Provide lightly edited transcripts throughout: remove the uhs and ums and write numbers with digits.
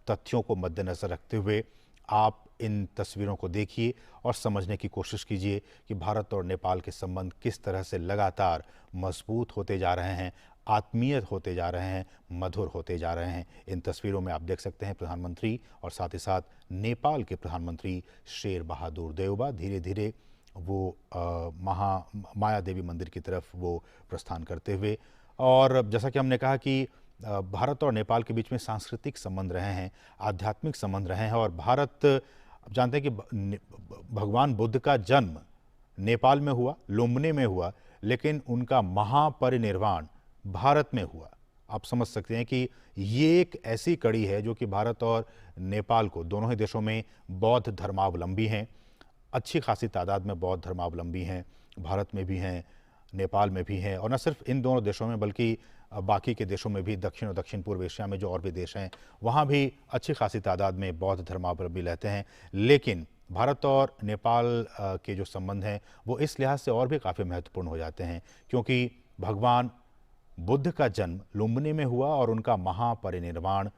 तथ्यों को मद्देनज़र रखते हुए आप इन तस्वीरों को देखिए और समझने की कोशिश कीजिए कि भारत और नेपाल के संबंध किस तरह से लगातार मजबूत होते जा रहे हैं, आत्मीय होते जा रहे हैं, मधुर होते जा रहे हैं। इन तस्वीरों में आप देख सकते हैं प्रधानमंत्री और साथ ही साथ नेपाल के प्रधानमंत्री शेर बहादुर देउबा धीरे धीरे वो माया देवी मंदिर की तरफ वो प्रस्थान करते हुए। और जैसा कि हमने कहा कि भारत और नेपाल के बीच में सांस्कृतिक संबंध रहे हैं, आध्यात्मिक संबंध रहे हैं और भारत आप जानते हैं कि भगवान बुद्ध का जन्म नेपाल में हुआ, लुम्बिनी में हुआ, लेकिन उनका महापरिनिर्वाण भारत में हुआ। आप समझ सकते हैं कि ये एक ऐसी कड़ी है जो कि भारत और नेपाल को, दोनों ही देशों में बौद्ध धर्मावलंबी हैं, अच्छी खासी तादाद में बौद्ध धर्मावलंबी हैं, भारत में भी हैं, नेपाल में भी हैं और न सिर्फ इन दोनों देशों में बल्कि बाकी के देशों में भी, दक्षिण और दक्षिण पूर्व एशिया में जो और भी देश हैं वहाँ भी अच्छी खासी तादाद में बौद्ध धर्मावलंबी रहते हैं। लेकिन भारत और नेपाल के जो संबंध हैं वो इस लिहाज से और भी काफ़ी महत्वपूर्ण हो जाते हैं क्योंकि भगवान बुद्ध का जन्म लुम्बिनी में हुआ और उनका महापरिनिर्वाण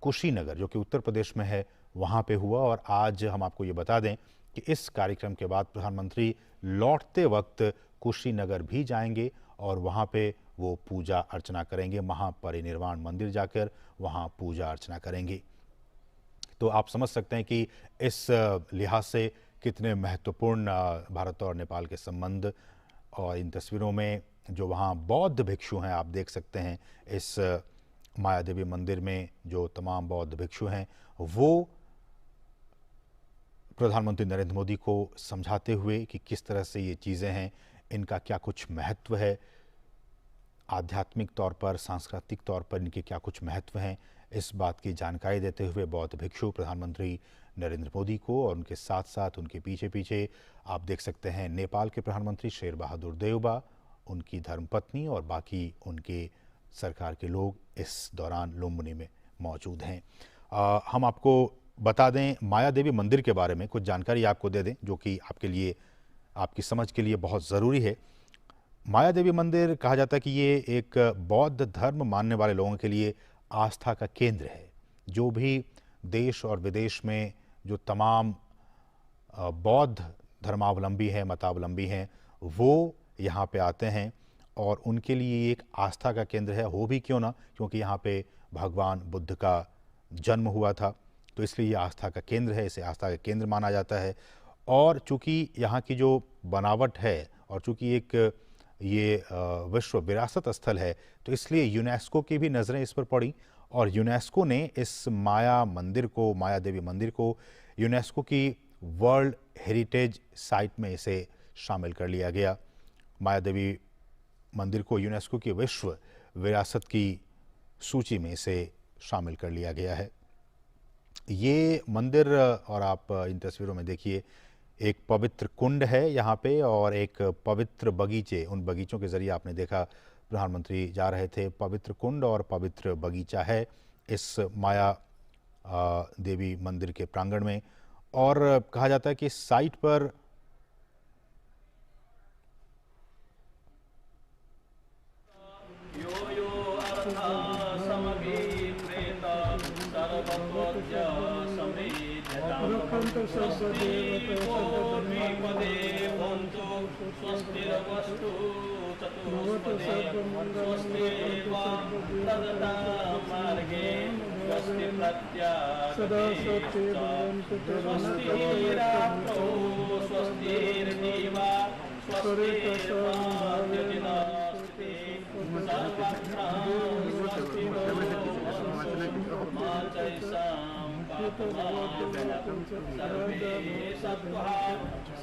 कुशीनगर जो कि उत्तर प्रदेश में है वहाँ पे हुआ। और आज हम आपको ये बता दें कि इस कार्यक्रम के बाद प्रधानमंत्री लौटते वक्त कुशीनगर भी जाएंगे और वहाँ पे वो पूजा अर्चना करेंगे, महापरिनिर्वाण मंदिर जाकर वहाँ पूजा अर्चना करेंगे। तो आप समझ सकते हैं कि इस लिहाज से कितने महत्वपूर्ण भारत और नेपाल के संबंध। और इन तस्वीरों में जो वहाँ बौद्ध भिक्षु हैं आप देख सकते हैं, इस माया देवी मंदिर में जो तमाम बौद्ध भिक्षु हैं वो प्रधानमंत्री नरेंद्र मोदी को समझाते हुए कि किस तरह से ये चीज़ें हैं, इनका क्या कुछ महत्व है, आध्यात्मिक तौर पर, सांस्कृतिक तौर पर इनके क्या कुछ महत्व हैं, इस बात की जानकारी देते हुए बौद्ध भिक्षु प्रधानमंत्री नरेंद्र मोदी को और उनके साथ साथ उनके पीछे पीछे आप देख सकते हैं नेपाल के प्रधानमंत्री शेर बहादुर देउबा, उनकी धर्मपत्नी और बाकी उनके सरकार के लोग इस दौरान लुम्बिनी में मौजूद हैं। हम आपको बता दें माया देवी मंदिर के बारे में कुछ जानकारी आपको दे दें जो कि आपके लिए, आपकी समझ के लिए बहुत ज़रूरी है। माया देवी मंदिर कहा जाता है कि ये एक बौद्ध धर्म मानने वाले लोगों के लिए आस्था का केंद्र है। जो भी देश और विदेश में जो तमाम बौद्ध धर्मावलंबी हैं, मतावलंबी हैं, वो यहाँ पे आते हैं और उनके लिए एक आस्था का केंद्र है। हो भी क्यों ना, क्योंकि यहाँ पे भगवान बुद्ध का जन्म हुआ था, तो इसलिए ये आस्था का केंद्र है, इसे आस्था का केंद्र माना जाता है। और चूँकि यहाँ की जो बनावट है और चूँकि एक ये विश्व विरासत स्थल है, तो इसलिए यूनेस्को की भी नज़रें इस पर पड़ी और यूनेस्को ने इस माया मंदिर को, माया देवी मंदिर को यूनेस्को की वर्ल्ड हेरिटेज साइट में इसे शामिल कर लिया गया। माया देवी मंदिर को यूनेस्को की विश्व विरासत की सूची में इसे शामिल कर लिया गया है। ये मंदिर, और आप इन तस्वीरों में देखिए, एक पवित्र कुंड है यहाँ पे और एक पवित्र बगीचे, उन बगीचों के ज़रिए आपने देखा प्रधानमंत्री जा रहे थे। पवित्र कुंड और पवित्र बगीचा है इस माया देवी मंदिर के प्रांगण में। और कहा जाता है कि इस साइट पर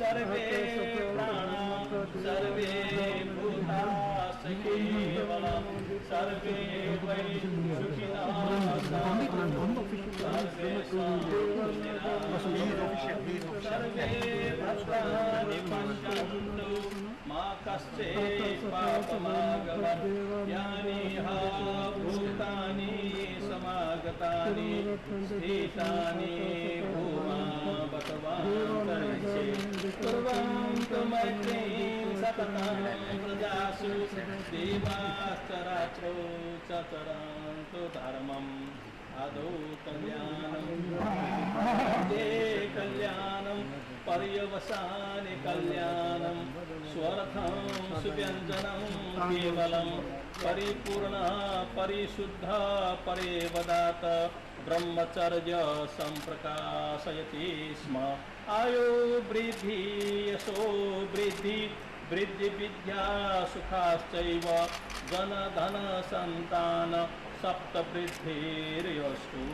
सर्वे प्राणा सर्वे भूता केवलम सर्वे वै सुखिनः सर्वे भद्राणि पश्यन्तु मा कश्चित् पापमागमत् यानि भूतानि समागतानि स्थितानि भूमा बतवान्तरिक्षे कुर्वन्तु मैत्रीं सततं प्रजासु देवाश्चराचरो च चरन्तु धर्मम् आदौ कल्याणं मध्ये कल्याणं पर्यवसाने कल्याणं स्वर्थं सुव्यञ्जनं केवलं परिपूर्ण परिशुद्ध परेवदात ब्रह्मचर्य सम्प्रकाशयति स्म आयो वृद्धि यशो वृद्धि वृद्धि विद्या सुखाश्चैव जन धन संतान सप्त वृद्धिर्यस्तु।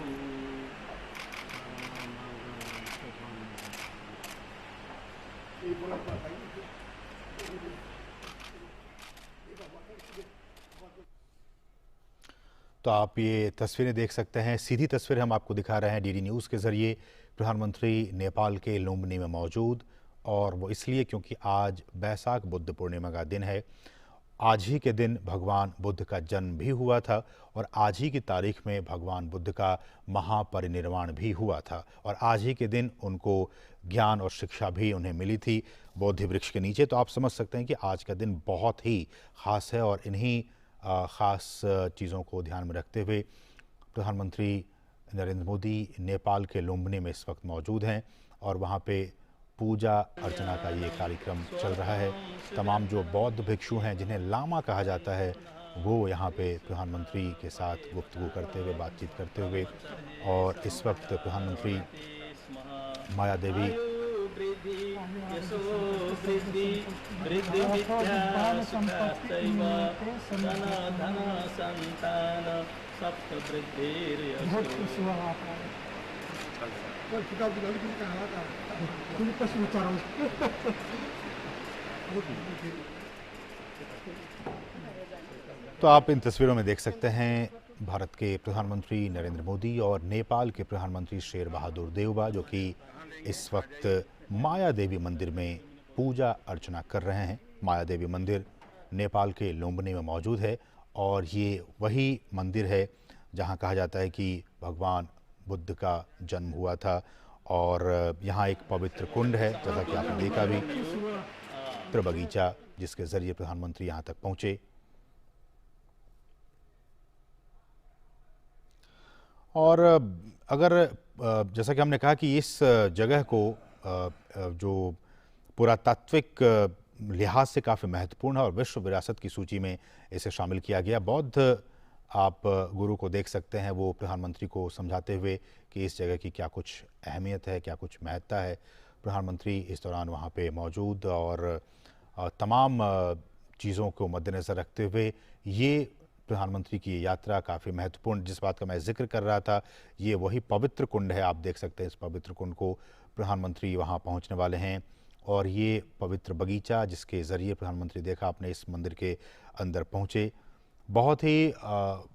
तो आप ये तस्वीरें देख सकते हैं, सीधी तस्वीर हम आपको दिखा रहे हैं डीडी न्यूज़ के ज़रिए। प्रधानमंत्री नेपाल के लुम्बिनी में मौजूद, और वो इसलिए क्योंकि आज बैसाख बुद्ध पूर्णिमा का दिन है। आज ही के दिन भगवान बुद्ध का जन्म भी हुआ था और आज ही की तारीख में भगवान बुद्ध का महापरिनिर्वाण भी हुआ था, और आज ही के दिन उनको ज्ञान और शिक्षा भी उन्हें मिली थी बोधि वृक्ष के नीचे। तो आप समझ सकते हैं कि आज का दिन बहुत ही ख़ास है, और इन्हीं ख़ास चीज़ों को ध्यान में रखते हुए प्रधानमंत्री नरेंद्र मोदी नेपाल के लुम्बिनी में इस वक्त मौजूद हैं, और वहाँ पे पूजा अर्चना का ये कार्यक्रम चल रहा है। तमाम जो बौद्ध भिक्षु हैं, जिन्हें लामा कहा जाता है, वो यहाँ पे प्रधानमंत्री के साथ गुफ्तगू करते हुए, बातचीत करते हुए, और इस वक्त प्रधानमंत्री माया देवी तो आप इन तस्वीरों में देख सकते हैं भारत के प्रधानमंत्री नरेंद्र मोदी और नेपाल के प्रधानमंत्री शेर बहादुर देउबा, जो कि इस वक्त माया देवी मंदिर में पूजा अर्चना कर रहे हैं। माया देवी मंदिर नेपाल के लुम्बिनी में मौजूद है, और ये वही मंदिर है जहां कहा जाता है कि भगवान बुद्ध का जन्म हुआ था। और यहाँ एक पवित्र कुंड है, जैसा कि आपने देखा भी, पवित्र बगीचा, जिसके ज़रिए प्रधानमंत्री यहाँ तक पहुँचे। और अगर जैसा कि हमने कहा कि इस जगह को जो पुरातात्विक लिहाज से काफ़ी महत्वपूर्ण है और विश्व विरासत की सूची में इसे शामिल किया गया। बौद्ध आप गुरु को देख सकते हैं, वो प्रधानमंत्री को समझाते हुए कि इस जगह की क्या कुछ अहमियत है, क्या कुछ महत्ता है। प्रधानमंत्री इस दौरान वहाँ पे मौजूद, और तमाम चीज़ों को मद्देनज़र रखते हुए ये प्रधानमंत्री की यात्रा काफ़ी महत्वपूर्ण, जिस बात का मैं जिक्र कर रहा था, ये वही पवित्र कुंड है। आप देख सकते हैं इस पवित्र कुंड को, प्रधानमंत्री वहाँ पहुँचने वाले हैं। और ये पवित्र बगीचा, जिसके ज़रिए प्रधानमंत्री देखा आपने इस मंदिर के अंदर पहुँचे, बहुत ही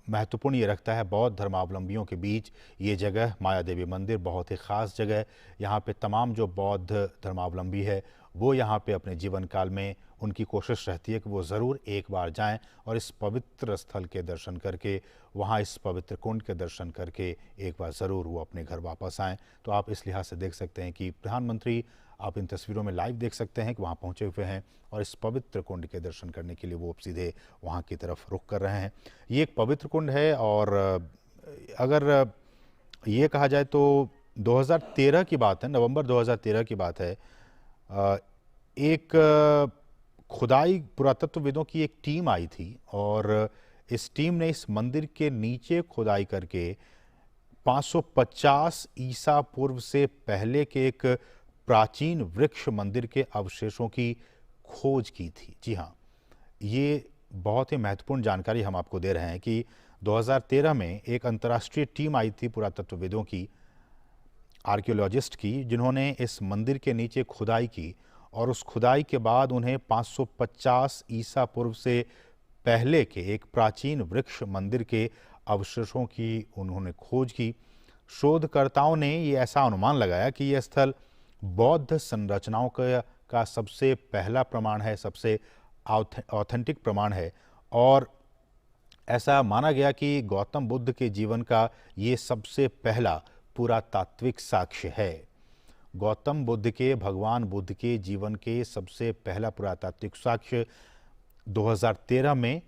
महत्वपूर्ण ये रखता है बौद्ध धर्मावलंबियों के बीच। ये जगह माया देवी मंदिर बहुत ही ख़ास जगह है। यहाँ पे तमाम जो बौद्ध धर्मावलंबी है, वो यहाँ पे अपने जीवन काल में उनकी कोशिश रहती है कि वो ज़रूर एक बार जाएं और इस पवित्र स्थल के दर्शन करके, वहाँ इस पवित्र कुंड के दर्शन करके एक बार ज़रूर वो अपने घर वापस आएँ। तो आप इस लिहाज से देख सकते हैं कि प्रधानमंत्री, आप इन तस्वीरों में लाइव देख सकते हैं कि वहाँ पहुँचे हुए हैं, और इस पवित्र कुंड के दर्शन करने के लिए वो सीधे वहाँ की तरफ रुख कर रहे हैं। ये एक पवित्र कुंड है, और अगर ये कहा जाए तो 2013 की बात है, नवंबर 2013 की बात है। एक खुदाई पुरातत्वविदों की एक टीम आई थी, और इस टीम ने इस मंदिर के नीचे खुदाई करके 550 ईसा पूर्व से पहले के एक प्राचीन वृक्ष मंदिर के अवशेषों की खोज की थी। जी हाँ, ये बहुत ही महत्वपूर्ण जानकारी हम आपको दे रहे हैं कि 2013 में एक अंतर्राष्ट्रीय टीम आई थी पुरातत्वविदों की, आर्कियोलॉजिस्ट की, जिन्होंने इस मंदिर के नीचे खुदाई की, और उस खुदाई के बाद उन्हें 550 ईसा पूर्व से पहले के एक प्राचीन वृक्ष मंदिर के अवशेषों की उन्होंने खोज की। शोधकर्ताओं ने ये ऐसा अनुमान लगाया कि यह स्थल बौद्ध संरचनाओं का सबसे पहला प्रमाण है, सबसे ऑथेंटिक प्रमाण है, और ऐसा माना गया कि गौतम बुद्ध के जीवन का ये सबसे पहला पुरातात्विक साक्ष्य है। गौतम बुद्ध के, भगवान बुद्ध के जीवन के सबसे पहला पुरातात्विक साक्ष्य 2013 में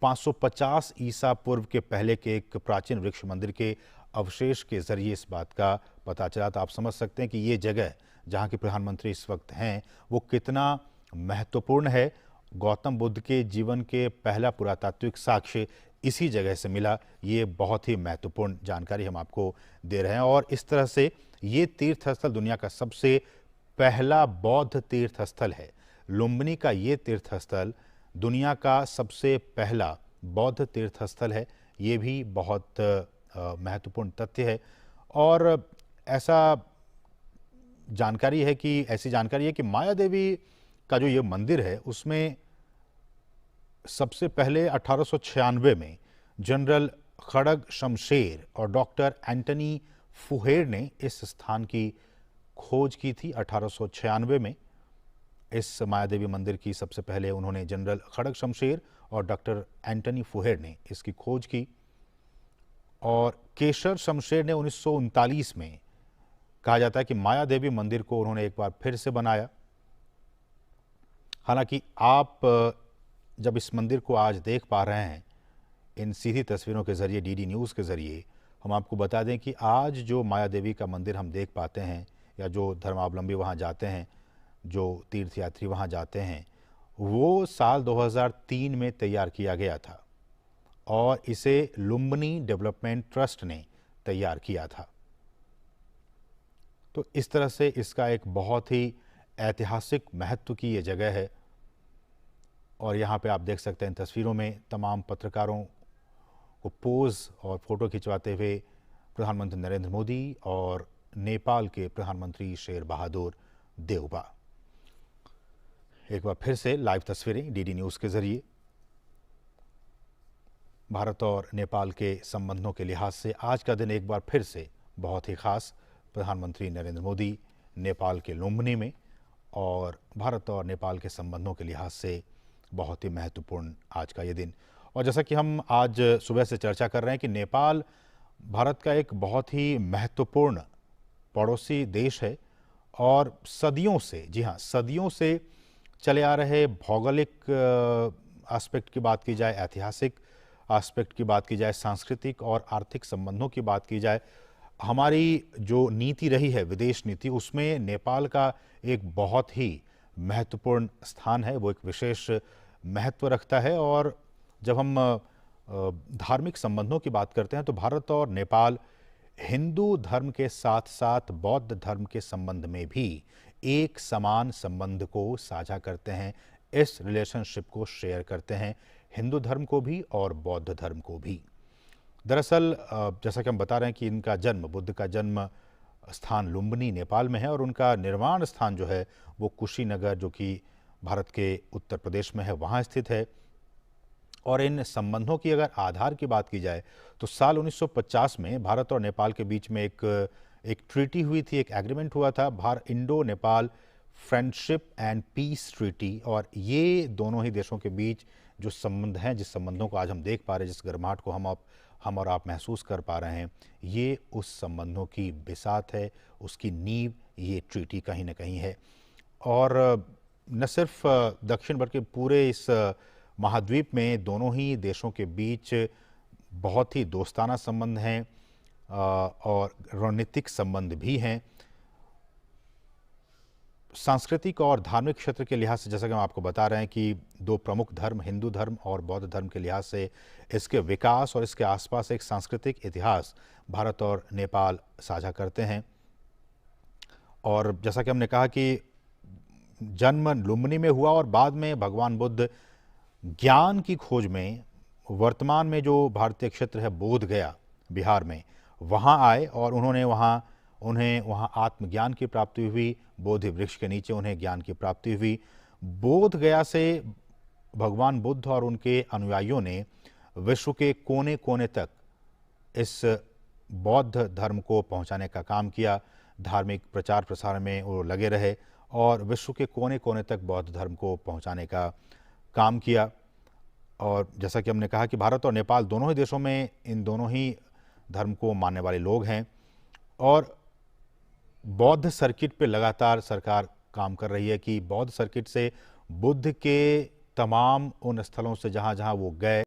550 ईसा पूर्व के पहले के एक प्राचीन वृक्ष मंदिर के अवशेष के जरिए इस बात का पता चला। तो आप समझ सकते हैं कि ये जगह जहाँ के प्रधानमंत्री इस वक्त हैं वो कितना महत्वपूर्ण है। गौतम बुद्ध के जीवन के पहला पुरातात्विक साक्ष्य इसी जगह से मिला। ये बहुत ही महत्वपूर्ण जानकारी हम आपको दे रहे हैं। और इस तरह से ये तीर्थ स्थल दुनिया का सबसे पहला बौद्ध तीर्थ स्थल है। लुम्बिनी का ये तीर्थ स्थल दुनिया का सबसे पहला बौद्ध तीर्थ स्थल है। ये भी बहुत महत्वपूर्ण तथ्य है। और ऐसी जानकारी है कि माया देवी का जो ये मंदिर है उसमें सबसे पहले 1896 में जनरल खड़ग शमशेर और डॉक्टर एंटनी फुहेर ने इस स्थान की खोज की थी। 1896 में इस माया देवी मंदिर की सबसे पहले उन्होंने जनरल खड़ग शमशेर और डॉक्टर एंटनी फुहेर ने इसकी खोज की। और केशर शमशेर ने 1939 में कहा जाता है कि माया देवी मंदिर को उन्होंने एक बार फिर से बनाया। हालांकि आप जब इस मंदिर को आज देख पा रहे हैं इन सीधी तस्वीरों के जरिए, डीडी न्यूज़ के जरिए, हम आपको बता दें कि आज जो माया देवी का मंदिर हम देख पाते हैं या जो धर्मावलंबी वहां जाते हैं, जो तीर्थयात्री वहां जाते हैं, वो साल 2003 में तैयार किया गया था और इसे लुम्बिनी डेवलपमेंट ट्रस्ट ने तैयार किया था। तो इस तरह से इसका एक बहुत ही ऐतिहासिक महत्व की ये जगह है। और यहाँ पे आप देख सकते हैं तस्वीरों में तमाम पत्रकारों को पोज और फोटो खिंचवाते हुए प्रधानमंत्री नरेंद्र मोदी और नेपाल के प्रधानमंत्री शेर बहादुर देउबा। एक बार फिर से लाइव तस्वीरें डीडी न्यूज़ के जरिए। भारत और नेपाल के संबंधों के लिहाज से आज का दिन एक बार फिर से बहुत ही खास। प्रधानमंत्री नरेंद्र मोदी नेपाल के लुम्बिनी में और भारत और नेपाल के संबंधों के लिहाज से बहुत ही महत्वपूर्ण आज का ये दिन। और जैसा कि हम आज सुबह से चर्चा कर रहे हैं कि नेपाल भारत का एक बहुत ही महत्वपूर्ण पड़ोसी देश है और सदियों से, जी हाँ, सदियों से चले आ रहे भौगोलिक एस्पेक्ट की बात की जाए, ऐतिहासिक एस्पेक्ट की बात की जाए, सांस्कृतिक और आर्थिक संबंधों की बात की जाए, हमारी जो नीति रही है विदेश नीति, उसमें नेपाल का एक बहुत ही महत्वपूर्ण स्थान है, वो एक विशेष महत्व रखता है। और जब हम धार्मिक संबंधों की बात करते हैं तो भारत और नेपाल हिंदू धर्म के साथ साथ बौद्ध धर्म के संबंध में भी एक समान संबंध को साझा करते हैं। इस रिलेशनशिप को शेयर करते हैं, हिंदू धर्म को भी और बौद्ध धर्म को भी। दरअसल जैसा कि हम बता रहे हैं कि इनका जन्म, बुद्ध का जन्म स्थान लुम्बिनी नेपाल में है और उनका निर्वाण स्थान जो है वो कुशीनगर, जो कि भारत के उत्तर प्रदेश में है, वहाँ स्थित है। और इन संबंधों की अगर आधार की बात की जाए तो साल 1950 में भारत और नेपाल के बीच में एक ट्रीटी हुई थी, एक एग्रीमेंट हुआ था, Indo Nepal friendship and peace treaty. और ये दोनों ही देशों के बीच जो संबंध हैं, जिस संबंधों को आज हम देख पा रहे हैं, जिस गर्माहट को हम और आप महसूस कर पा रहे हैं, ये उस संबंधों की बिसात है, उसकी नींव ये ट्रीटी कहीं ना कहीं है। और न सिर्फ दक्षिण बल्कि पूरे इस महाद्वीप में दोनों ही देशों के बीच बहुत ही दोस्ताना संबंध हैं और रणनीतिक संबंध भी हैं। सांस्कृतिक और धार्मिक क्षेत्र के लिहाज से, जैसा कि हम आपको बता रहे हैं कि दो प्रमुख धर्म, हिंदू धर्म और बौद्ध धर्म के लिहाज से इसके विकास और इसके आसपास एक सांस्कृतिक इतिहास भारत और नेपाल साझा करते हैं। और जैसा कि हमने कहा कि जन्म लुम्बिनी में हुआ और बाद में भगवान बुद्ध ज्ञान की खोज में वर्तमान में जो भारतीय क्षेत्र है बोध गया बिहार में, वहाँ आए और उन्हें वहाँ आत्मज्ञान की प्राप्ति हुई। बोधि वृक्ष के नीचे उन्हें ज्ञान की प्राप्ति हुई। बोध गया से भगवान बुद्ध और उनके अनुयायियों ने विश्व के कोने कोने तक इस बौद्ध धर्म को पहुंचाने का काम किया। धार्मिक प्रचार प्रसार में वो लगे रहे और विश्व के कोने कोने तक बौद्ध धर्म को पहुंचाने का काम किया। और जैसा कि हमने कहा कि भारत और नेपाल दोनों ही देशों में इन दोनों ही धर्म को मानने वाले लोग हैं और बौद्ध सर्किट पे लगातार सरकार काम कर रही है कि बौद्ध सर्किट से बुद्ध के तमाम उन स्थलों से जहाँ जहाँ वो गए